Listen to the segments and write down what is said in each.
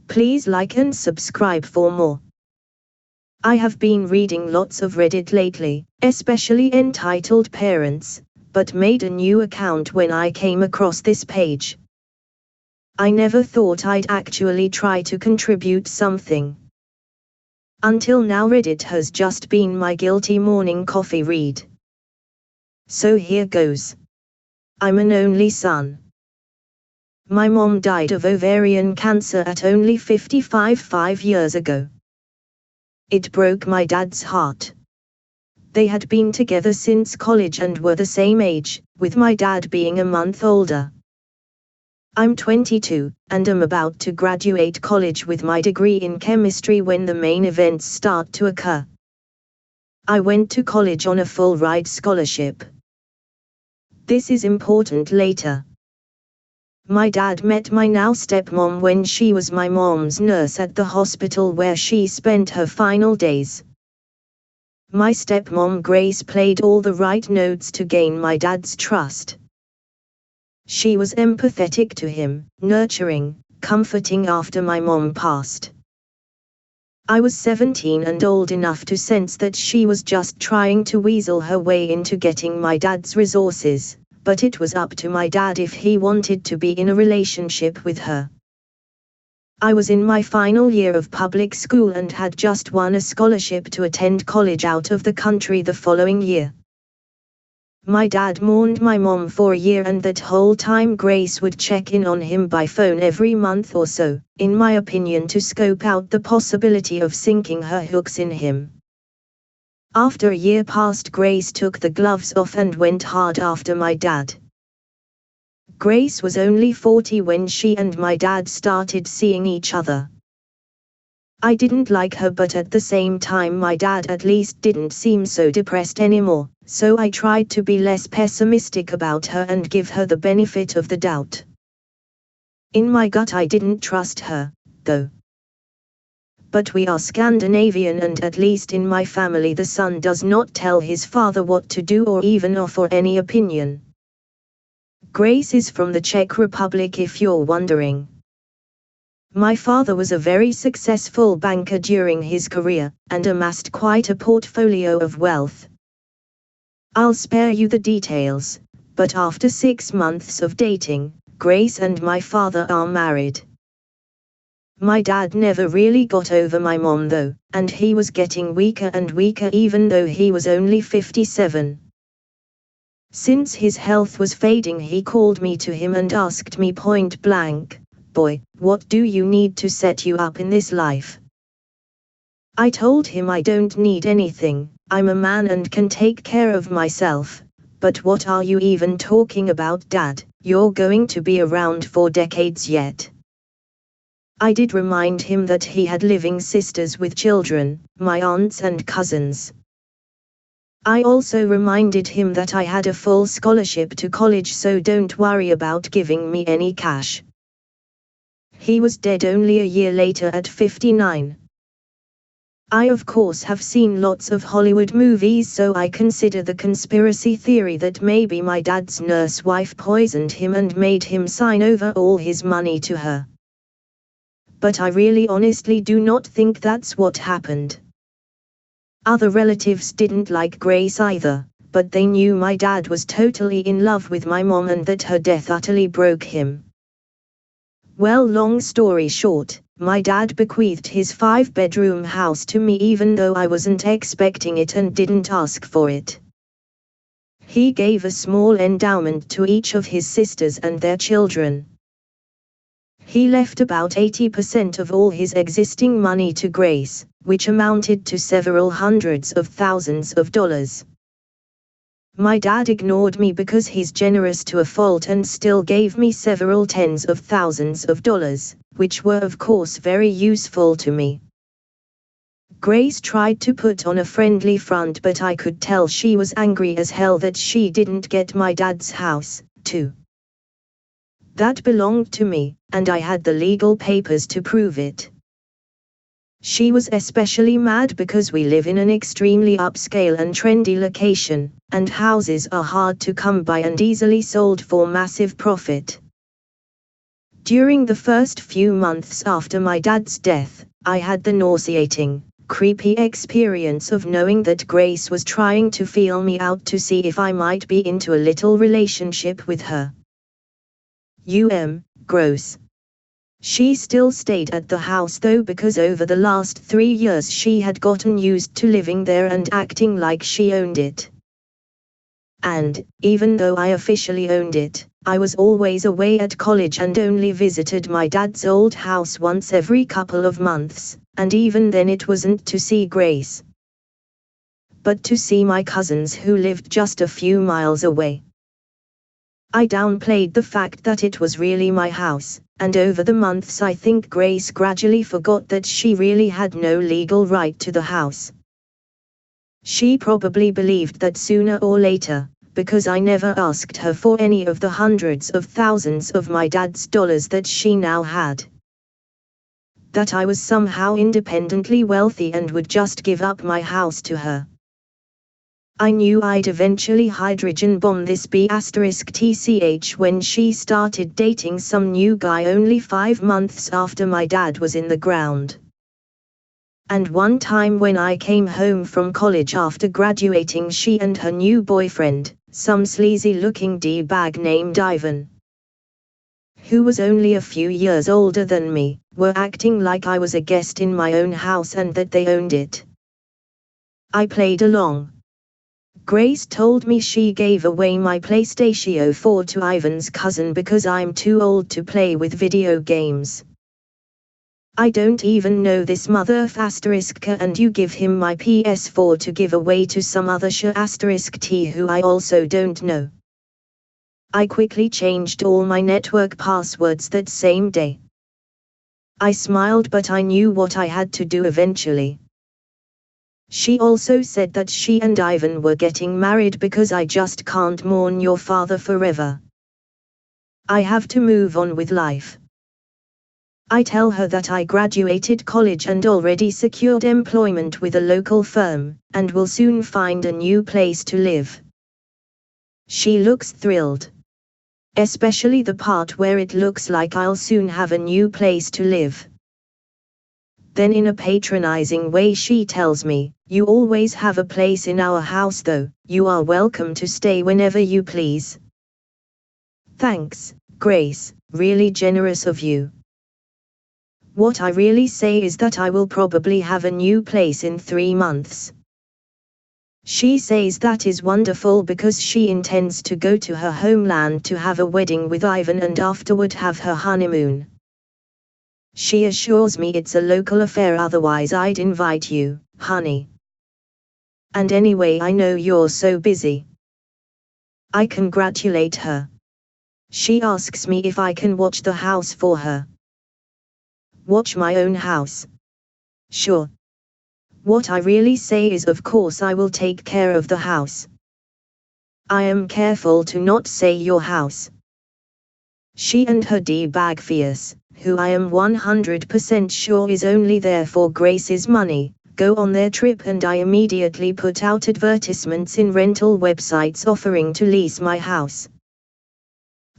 Please like and subscribe for more. I have been reading lots of Reddit lately, especially entitled Parents, but made a new account when I came across this page. I never thought I'd actually try to contribute something. Until now Reddit has just been my guilty morning coffee read. So here goes. I'm an only son. My mom died of ovarian cancer at only 55 5 years ago. It broke my dad's heart. They had been together since college and were the same age, with my dad being a month older. I'm 22, and am about to graduate college with my degree in chemistry when the main events start to occur. I went to college on a full-ride scholarship. This is important later. My dad met my now stepmom when she was my mom's nurse at the hospital where she spent her final days. My stepmom Grace played all the right notes to gain my dad's trust. She was empathetic to him, nurturing, comforting after my mom passed. I was 17 and old enough to sense that she was just trying to weasel her way into getting my dad's resources, but it was up to my dad if he wanted to be in a relationship with her. I was in my final year of public school and had just won a scholarship to attend college out of the country the following year. My dad mourned my mom for a year, and that whole time Grace would check in on him by phone every month or so, in my opinion to scope out the possibility of sinking her hooks in him. After a year passed, Grace took the gloves off and went hard after my dad. Grace was only 40 when she and my dad started seeing each other. I didn't like her, but at the same time my dad at least didn't seem so depressed anymore, so I tried to be less pessimistic about her and give her the benefit of the doubt. In my gut I didn't trust her, though. But we are Scandinavian, and at least in my family the son does not tell his father what to do or even offer any opinion. Grace is from the Czech Republic, if you're wondering. My father was a very successful banker during his career, and amassed quite a portfolio of wealth. I'll spare you the details, but after 6 months of dating, Grace and my father are married. My dad never really got over my mom though, and he was getting weaker and weaker even though he was only 57. Since his health was fading, he called me to him and asked me point blank, "Boy, what do you need to set you up in this life?" I told him I don't need anything, I'm a man and can take care of myself. But what are you even talking about, Dad? You're going to be around for decades yet. I did remind him that he had living sisters with children, my aunts and cousins. I also reminded him that I had a full scholarship to college, so don't worry about giving me any cash. He was dead only a year later at 59. I of course have seen lots of Hollywood movies, so I consider the conspiracy theory that maybe my dad's nurse wife poisoned him and made him sign over all his money to her. But I really honestly do not think that's what happened. Other relatives didn't like Grace either, but they knew my dad was totally in love with my mom and that her death utterly broke him. Well, long story short, my dad bequeathed his 5-bedroom house to me even though I wasn't expecting it and didn't ask for it. He gave a small endowment to each of his sisters and their children. He left about 80% of all his existing money to Grace, which amounted to several hundreds of thousands of dollars. My dad ignored me because he's generous to a fault and still gave me several tens of thousands of dollars, which were of course very useful to me. Grace tried to put on a friendly front, but I could tell she was angry as hell that she didn't get my dad's house, too. That belonged to me, and I had the legal papers to prove it. She was especially mad because we live in an extremely upscale and trendy location, and houses are hard to come by and easily sold for massive profit. During the first few months after my dad's death, I had the nauseating, creepy experience of knowing that Grace was trying to feel me out to see if I might be into a little relationship with her. Gross. She still stayed at the house though, because over the last 3 years she had gotten used to living there and acting like she owned it. And, even though I officially owned it, I was always away at college and only visited my dad's old house once every couple of months, and even then it wasn't to see Grace, but to see my cousins who lived just a few miles away. I downplayed the fact that it was really my house, and over the months I think Grace gradually forgot that she really had no legal right to the house. She probably believed that sooner or later, because I never asked her for any of the hundreds of thousands of my dad's dollars that she now had, that I was somehow independently wealthy and would just give up my house to her. I knew I'd eventually hydrogen bomb this B*TCH when she started dating some new guy only 5 months after my dad was in the ground. And one time when I came home from college after graduating, she and her new boyfriend, some sleazy-looking D-bag named Ivan, who was only a few years older than me, were acting like I was a guest in my own house and that they owned it. I played along. Grace told me she gave away my PlayStation 4 to Ivan's cousin because I'm too old to play with video games. I don't even know this mother of asterisk and you give him my PS4 to give away to some other *T who I also don't know. I quickly changed all my network passwords that same day. I smiled, but I knew what I had to do eventually. She also said that she and Ivan were getting married because I just can't mourn your father forever. I have to move on with life. I tell her that I graduated college and already secured employment with a local firm, and will soon find a new place to live. She looks thrilled. Especially the part where it looks like I'll soon have a new place to live. Then in a patronizing way she tells me, "You always have a place in our house though, you are welcome to stay whenever you please." Thanks, Grace, really generous of you. What I really say is that I will probably have a new place in 3 months. She says that is wonderful because she intends to go to her homeland to have a wedding with Ivan and afterward have her honeymoon. She assures me it's a local affair, otherwise I'd invite you, honey. And anyway, I know you're so busy. I congratulate her. She asks me if I can watch the house for her. Watch my own house? Sure. What I really say is, of course I will take care of the house. I am careful to not say your house. She and her D-bag fierce, who I am 100% sure is only there for Grace's money, go on their trip and I immediately put out advertisements in rental websites offering to lease my house.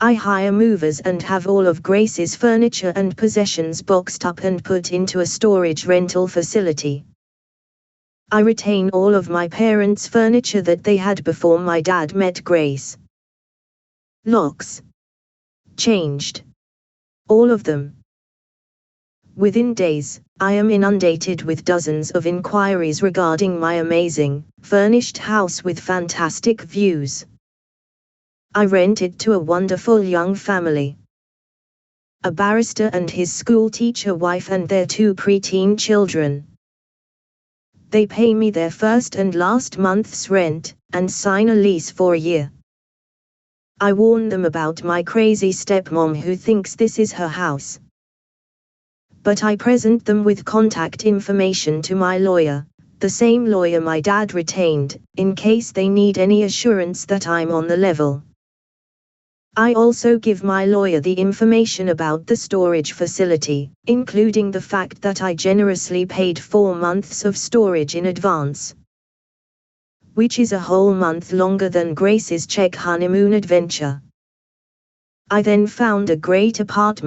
I hire movers and have all of Grace's furniture and possessions boxed up and put into a storage rental facility. I retain all of my parents' furniture that they had before my dad met Grace. Locks. Changed. All of them. Within days, I am inundated with dozens of inquiries regarding my amazing, furnished house with fantastic views. I rent it to a wonderful young family. A barrister and his school teacher wife and their 2 preteen children. They pay me their first and last month's rent, and sign a lease for a year. I warn them about my crazy stepmom who thinks this is her house. But I present them with contact information to my lawyer, the same lawyer my dad retained, in case they need any assurance that I'm on the level. I also give my lawyer the information about the storage facility, including the fact that I generously paid 4 months of storage in advance, which is a whole month longer than Grace's Czech honeymoon adventure. I then found a great apartment